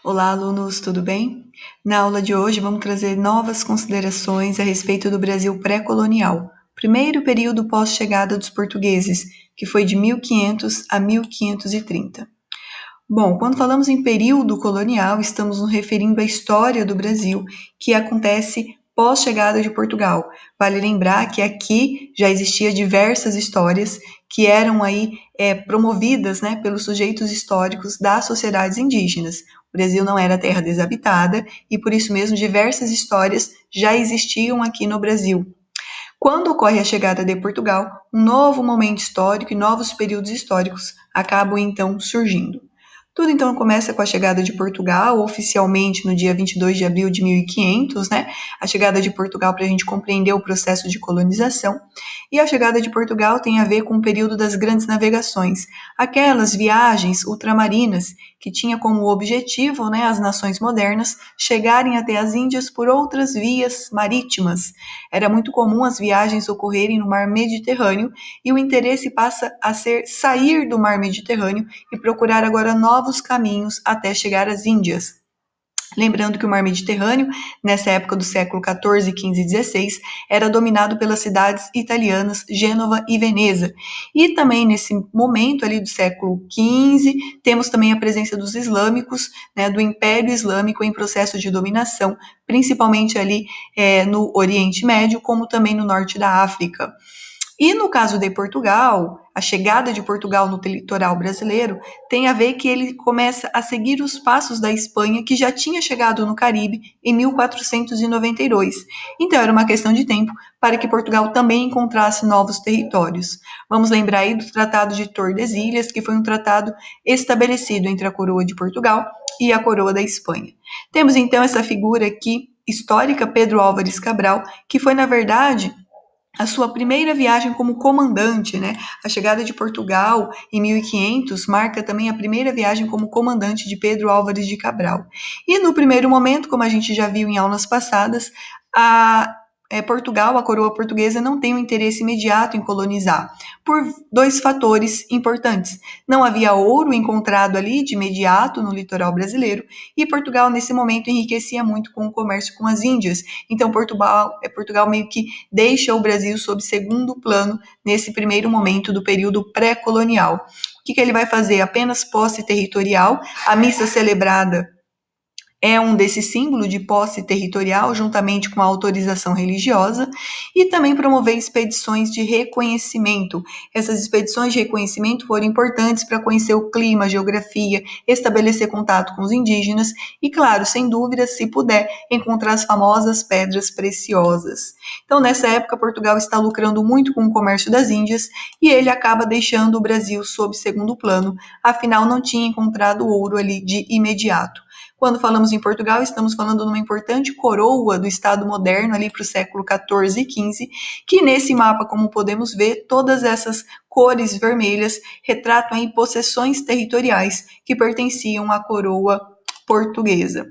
Olá, alunos, tudo bem? Na aula de hoje, vamos trazer novas considerações a respeito do Brasil pré-colonial, primeiro período pós-chegada dos portugueses, que foi de 1500 a 1530. Bom, quando falamos em período colonial, estamos nos referindo à história do Brasil, que acontece pós-chegada de Portugal. Vale lembrar que aqui já existia diversas histórias que eram aí promovidas, né, pelos sujeitos históricos das sociedades indígenas. O Brasil não era terra desabitada e por isso mesmo diversas histórias já existiam aqui no Brasil. Quando ocorre a chegada de Portugal, um novo momento histórico e novos períodos históricos acabam então surgindo. Tudo então começa com a chegada de Portugal, oficialmente no dia 22 de abril de 1500, né? A chegada de Portugal para a gente compreender o processo de colonização. E a chegada de Portugal tem a ver com o período das grandes navegações, aquelas viagens ultramarinas que tinha como objetivo, né, as nações modernas chegarem até as Índias por outras vias marítimas. Era muito comum as viagens ocorrerem no mar Mediterrâneo e o interesse passa a ser sair do mar Mediterrâneo e procurar agora novos caminhos até chegar às Índias. Lembrando que o mar Mediterrâneo, nessa época do século XIV, XV e XVI, era dominado pelas cidades italianas Gênova e Veneza. E também nesse momento ali do século XV, temos também a presença dos islâmicos, né, do Império Islâmico em processo de dominação, principalmente ali no Oriente Médio, como também no norte da África. E no caso de Portugal, a chegada de Portugal no litoral brasileiro tem a ver que ele começa a seguir os passos da Espanha, que já tinha chegado no Caribe em 1492. Então era uma questão de tempo para que Portugal também encontrasse novos territórios. Vamos lembrar aí do Tratado de Tordesilhas, que foi um tratado estabelecido entre a coroa de Portugal e a coroa da Espanha. Temos então essa figura aqui histórica, Pedro Álvares Cabral, que foi, na verdade, a sua primeira viagem como comandante, né? A chegada de Portugal em 1500 marca também a primeira viagem como comandante de Pedro Álvares de Cabral. E no primeiro momento, como a gente já viu em aulas passadas, Portugal, a coroa portuguesa, não tem um interesse imediato em colonizar, por dois fatores importantes. Não havia ouro encontrado ali de imediato no litoral brasileiro, e Portugal, nesse momento, enriquecia muito com o comércio com as Índias. Então, Portugal meio que deixa o Brasil sob segundo plano nesse primeiro momento do período pré-colonial. O que ele vai fazer? Apenas posse territorial, a missa celebrada é um desses símbolos de posse territorial, juntamente com a autorização religiosa, e também promover expedições de reconhecimento. Essas expedições de reconhecimento foram importantes para conhecer o clima, a geografia, estabelecer contato com os indígenas e, claro, sem dúvida, se puder, encontrar as famosas pedras preciosas. Então, nessa época, Portugal está lucrando muito com o comércio das Índias e ele acaba deixando o Brasil sob segundo plano, afinal, não tinha encontrado ouro ali de imediato. Quando falamos em Portugal, estamos falando de uma importante coroa do Estado moderno ali para o século XIV e XV, que nesse mapa, como podemos ver, todas essas cores vermelhas retratam aí possessões territoriais que pertenciam à coroa portuguesa.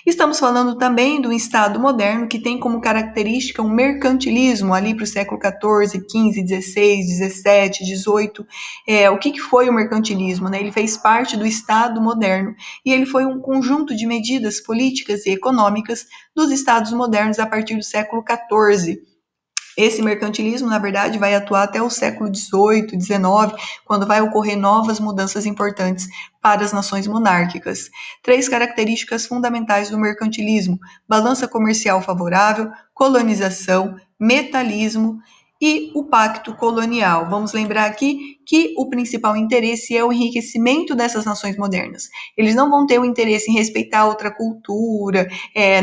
Estamos falando também do Estado moderno, que tem como característica um mercantilismo ali para o século XIV, XV, XVI, XVII, XVIII. O que foi o mercantilismo? Né? Ele fez parte do Estado moderno e ele foi um conjunto de medidas políticas e econômicas dos Estados modernos a partir do século XIV. Esse mercantilismo, na verdade, vai atuar até o século XVIII, XIX, quando vai ocorrer novas mudanças importantes para as nações monárquicas. 3 características fundamentais do mercantilismo: balança comercial favorável, colonização, metalismo e o pacto colonial. Vamos lembrar aqui que o principal interesse é o enriquecimento dessas nações modernas. Eles não vão ter o interesse em respeitar outra cultura,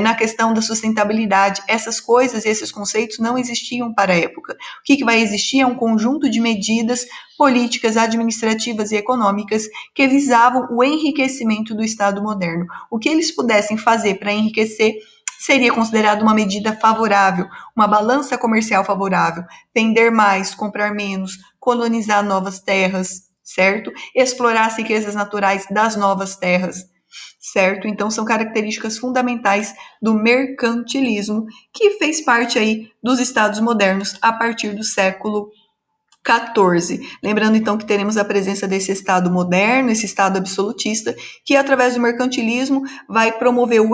na questão da sustentabilidade. Essas coisas e esses conceitos não existiam para a época. O que vai existir é um conjunto de medidas políticas, administrativas e econômicas que visavam o enriquecimento do Estado moderno. O que eles pudessem fazer para enriquecer seria considerado uma medida favorável, uma balança comercial favorável, vender mais, comprar menos, colonizar novas terras, certo? Explorar as riquezas naturais das novas terras, certo? Então são características fundamentais do mercantilismo que fez parte aí dos estados modernos a partir do século 14. Lembrando, então, que teremos a presença desse Estado moderno, esse Estado absolutista, que, através do mercantilismo, vai promover o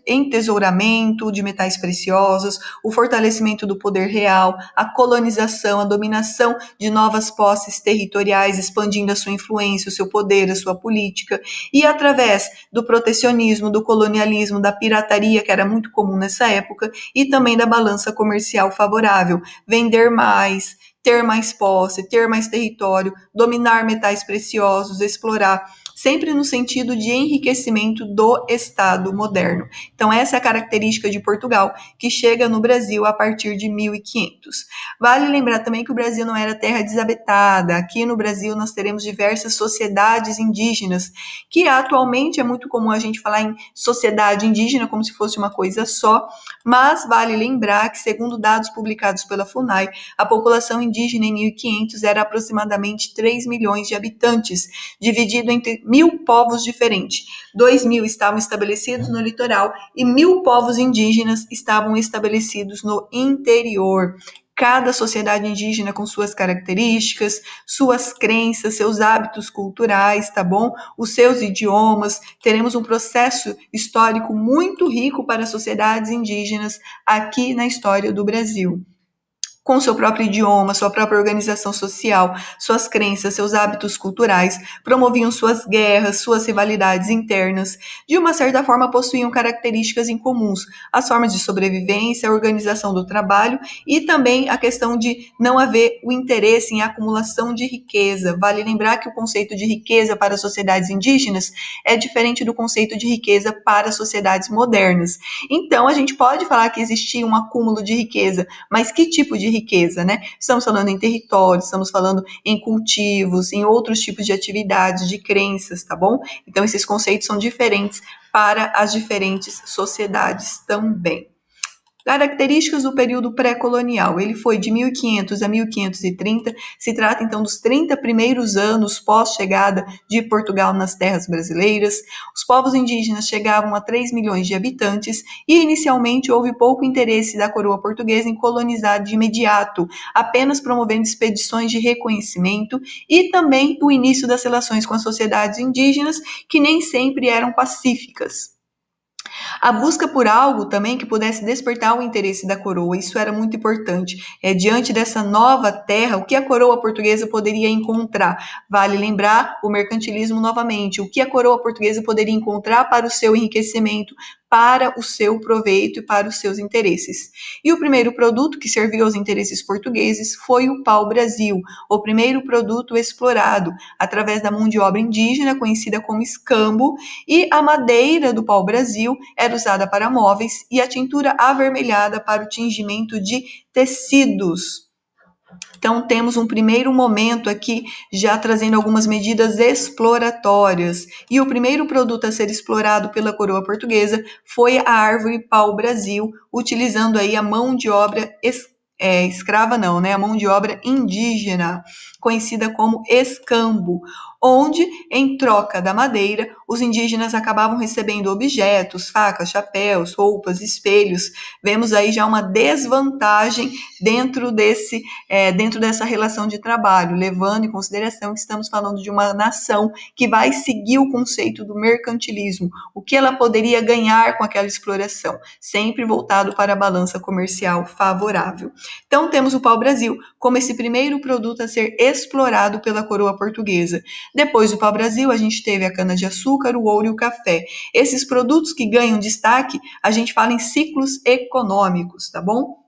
entesouramento de metais preciosos, o fortalecimento do poder real, a colonização, a dominação de novas posses territoriais, expandindo a sua influência, o seu poder, a sua política, e através do protecionismo, do colonialismo, da pirataria, que era muito comum nessa época, e também da balança comercial favorável, vender mais, ter mais posse, ter mais território, dominar metais preciosos, explorar, sempre no sentido de enriquecimento do Estado moderno. Então, essa é a característica de Portugal, que chega no Brasil a partir de 1500. Vale lembrar também que o Brasil não era terra desabitada. Aqui no Brasil nós teremos diversas sociedades indígenas, que atualmente é muito comum a gente falar em sociedade indígena como se fosse uma coisa só, mas vale lembrar que, segundo dados publicados pela FUNAI, a população indígena em 1500 era aproximadamente 3 milhões de habitantes, dividido entre 1.000 povos diferentes. 2.000 estavam estabelecidos no litoral e 1.000 povos indígenas estavam estabelecidos no interior. Cada sociedade indígena com suas características, suas crenças, seus hábitos culturais, tá bom? Os seus idiomas. Teremos um processo histórico muito rico para as sociedades indígenas aqui na história do Brasil. Com seu próprio idioma, sua própria organização social, suas crenças, seus hábitos culturais, promoviam suas guerras, suas rivalidades internas. De uma certa forma, possuíam características incomuns, as formas de sobrevivência, a organização do trabalho e também a questão de não haver o interesse em acumulação de riqueza. Vale lembrar que o conceito de riqueza para as sociedades indígenas é diferente do conceito de riqueza para as sociedades modernas. Então, a gente pode falar que existia um acúmulo de riqueza, mas que tipo de riqueza, né? Estamos falando em território, estamos falando em cultivos, em outros tipos de atividades, de crenças, tá bom? Então, esses conceitos são diferentes para as diferentes sociedades também. Características do período pré-colonial. Ele foi de 1500 a 1530, se trata então dos 30 primeiros anos pós-chegada de Portugal nas terras brasileiras. Os povos indígenas chegavam a 3 milhões de habitantes e inicialmente houve pouco interesse da coroa portuguesa em colonizar de imediato, apenas promovendo expedições de reconhecimento e também o início das relações com as sociedades indígenas, que nem sempre eram pacíficas. A busca por algo também que pudesse despertar o interesse da coroa, isso era muito importante. Diante dessa nova terra, o que a coroa portuguesa poderia encontrar? Vale lembrar o mercantilismo novamente. O que a coroa portuguesa poderia encontrar para o seu enriquecimento, para o seu proveito e para os seus interesses. E o primeiro produto que serviu aos interesses portugueses foi o pau-brasil, o primeiro produto explorado através da mão de obra indígena, conhecida como escambo, e a madeira do pau-brasil era usada para móveis e a tintura avermelhada para o tingimento de tecidos. Então, temos um primeiro momento aqui, já trazendo algumas medidas exploratórias. E o primeiro produto a ser explorado pela coroa portuguesa foi a árvore pau-brasil, utilizando aí a mão de obra escrava não, né? A mão de obra indígena, conhecida como escambo, onde, em troca da madeira, os indígenas acabavam recebendo objetos, facas, chapéus, roupas, espelhos. Vemos aí já uma desvantagem dentro dessa relação de trabalho, levando em consideração que estamos falando de uma nação que vai seguir o conceito do mercantilismo, o que ela poderia ganhar com aquela exploração, sempre voltado para a balança comercial favorável. Então, temos o pau-brasil como esse primeiro produto a ser explorado pela coroa portuguesa. Depois do pau-brasil, a gente teve a cana-de-açúcar, o ouro e o café. Esses produtos que ganham destaque, a gente fala em ciclos econômicos, tá bom?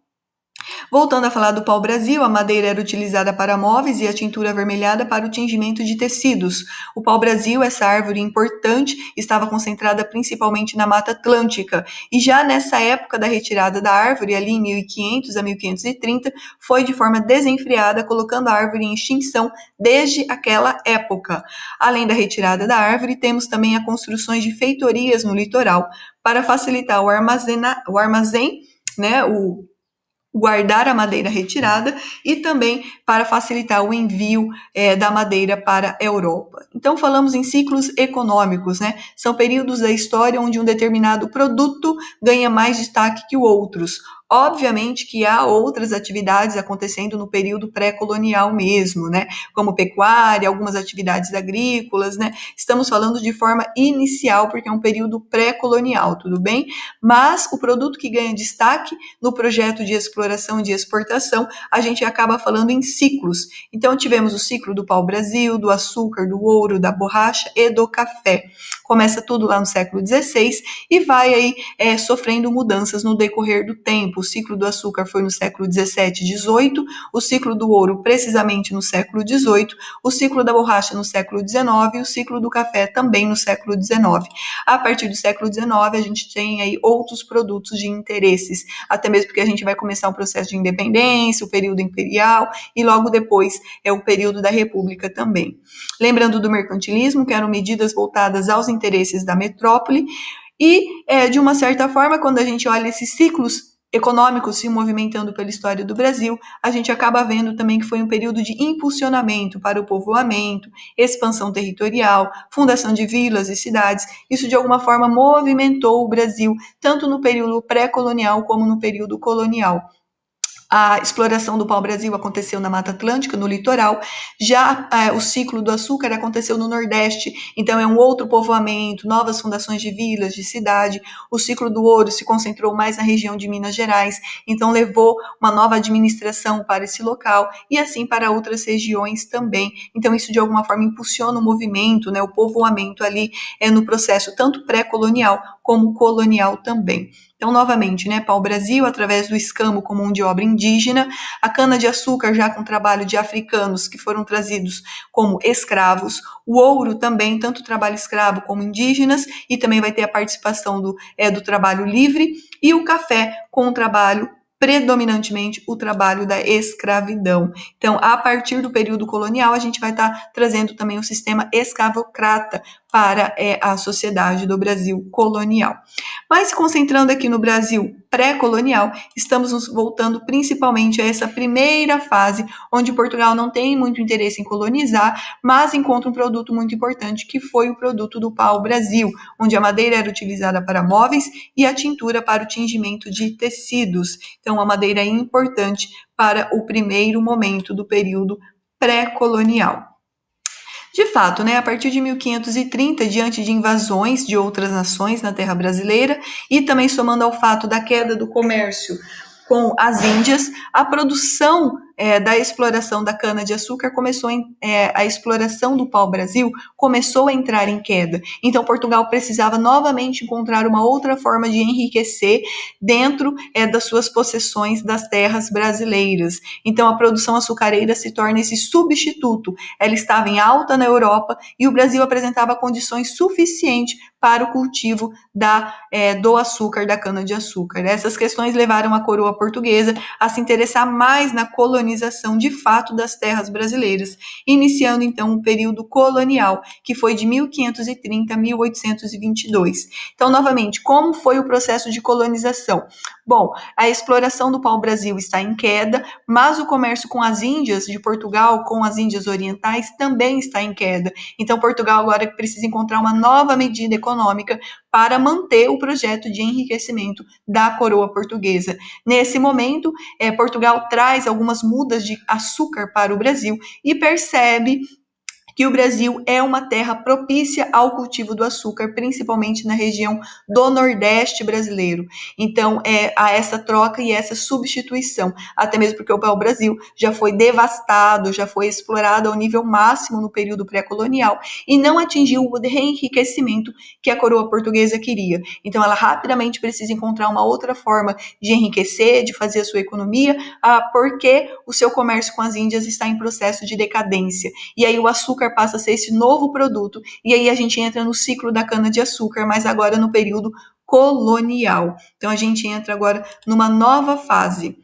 Voltando a falar do pau-brasil, a madeira era utilizada para móveis e a tintura avermelhada para o tingimento de tecidos. O pau-brasil, essa árvore importante, estava concentrada principalmente na Mata Atlântica. E já nessa época da retirada da árvore, ali em 1500 a 1530, foi de forma desenfreada, colocando a árvore em extinção desde aquela época. Além da retirada da árvore, temos também as construções de feitorias no litoral, para facilitar o armazém, né, o guardar a madeira retirada e também para facilitar o envio da madeira para a Europa. Então, falamos em ciclos econômicos, né? São períodos da história onde um determinado produto ganha mais destaque que outros. Obviamente que há outras atividades acontecendo no período pré-colonial mesmo, né? Como pecuária, algumas atividades agrícolas, né? Estamos falando de forma inicial, porque é um período pré-colonial, tudo bem? Mas o produto que ganha destaque no projeto de exploração e de exportação, a gente acaba falando em ciclos. Então, tivemos o ciclo do pau-brasil, do açúcar, do ouro, da borracha e do café. Começa tudo lá no século XVI e vai aí sofrendo mudanças no decorrer do tempo. O ciclo do açúcar foi no século XVII e XVIII, o ciclo do ouro precisamente no século XVIII, o ciclo da borracha no século XIX e o ciclo do café também no século XIX. A partir do século XIX, a gente tem aí outros produtos de interesses, até mesmo porque a gente vai começar o processo de independência, o período imperial e logo depois é o período da república também. Lembrando do mercantilismo, que eram medidas voltadas aos interesses da metrópole, e, de uma certa forma, quando a gente olha esses ciclos econômicos se movimentando pela história do Brasil, a gente acaba vendo também que foi um período de impulsionamento para o povoamento, expansão territorial, fundação de vilas e cidades. Isso, de alguma forma, movimentou o Brasil, tanto no período pré-colonial como no período colonial. A exploração do pau-brasil aconteceu na Mata Atlântica, no litoral. Já o ciclo do açúcar aconteceu no Nordeste, então é um outro povoamento, novas fundações de vilas, de cidade. O ciclo do ouro se concentrou mais na região de Minas Gerais, então levou uma nova administração para esse local e assim para outras regiões também. Então isso de alguma forma impulsiona o movimento, né, o povoamento ali no processo tanto pré-colonial como colonial também. Então, novamente, né, pau-brasil, através do escambo como mão de obra indígena, a cana-de-açúcar já com trabalho de africanos que foram trazidos como escravos, o ouro também, tanto trabalho escravo como indígenas, e também vai ter a participação do trabalho livre, e o café com o trabalho predominantemente o trabalho da escravidão. Então, a partir do período colonial, a gente vai estar trazendo também o sistema escravocrata para a sociedade do Brasil colonial. Mas se concentrando aqui no Brasil pré-colonial, estamos nos voltando principalmente a essa primeira fase, onde Portugal não tem muito interesse em colonizar, mas encontra um produto muito importante, que foi o produto do pau-brasil, onde a madeira era utilizada para móveis e a tintura para o tingimento de tecidos. Então, a madeira é importante para o primeiro momento do período pré-colonial. De fato, né, a partir de 1530, diante de invasões de outras nações na terra brasileira e também somando ao fato da queda do comércio com as Índias, a produção da exploração da cana-de-açúcar a exploração do pau-brasil começou a entrar em queda. Então, Portugal precisava novamente encontrar uma outra forma de enriquecer dentro das suas possessões das terras brasileiras. Então, a produção açucareira se torna esse substituto. Ela estava em alta na Europa e o Brasil apresentava condições suficientes para o cultivo do açúcar, da cana-de-açúcar. Essas questões levaram a coroa portuguesa a se interessar mais na colonização de fato das terras brasileiras, iniciando então um período colonial, que foi de 1530 a 1822. Então, novamente, como foi o processo de colonização? Bom, a exploração do pau-brasil está em queda, mas o comércio com as Índias de Portugal, com as Índias Orientais, também está em queda. Então, Portugal agora precisa encontrar uma nova medida econômica para manter o projeto de enriquecimento da coroa portuguesa. Nesse momento, Portugal traz algumas mudas de açúcar para o Brasil e percebe que o Brasil é uma terra propícia ao cultivo do açúcar, principalmente na região do Nordeste brasileiro. Então, há essa troca e essa substituição, até mesmo porque o pau-brasil já foi devastado, já foi explorado ao nível máximo no período pré-colonial e não atingiu o reenriquecimento que a coroa portuguesa queria. Então, ela rapidamente precisa encontrar uma outra forma de enriquecer, de fazer a sua economia, porque o seu comércio com as Índias está em processo de decadência. E aí o açúcar passa a ser esse novo produto, e aí a gente entra no ciclo da cana-de-açúcar, mas agora no período colonial. Então a gente entra agora numa nova fase.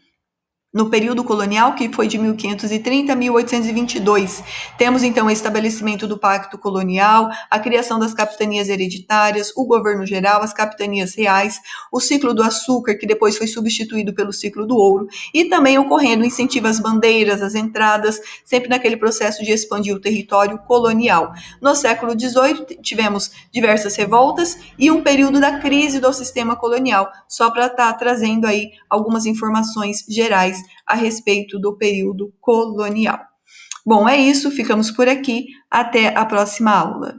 no período colonial, que foi de 1530 a 1822. Temos, então, o estabelecimento do Pacto Colonial, a criação das capitanias hereditárias, o governo geral, as capitanias reais, o ciclo do açúcar, que depois foi substituído pelo ciclo do ouro, e também ocorrendo incentivo às bandeiras, às entradas, sempre naquele processo de expandir o território colonial. No século XVIII, tivemos diversas revoltas e um período da crise do sistema colonial, só para estar trazendo aí algumas informações gerais a respeito do período colonial. Bom, é isso, ficamos por aqui. Até a próxima aula.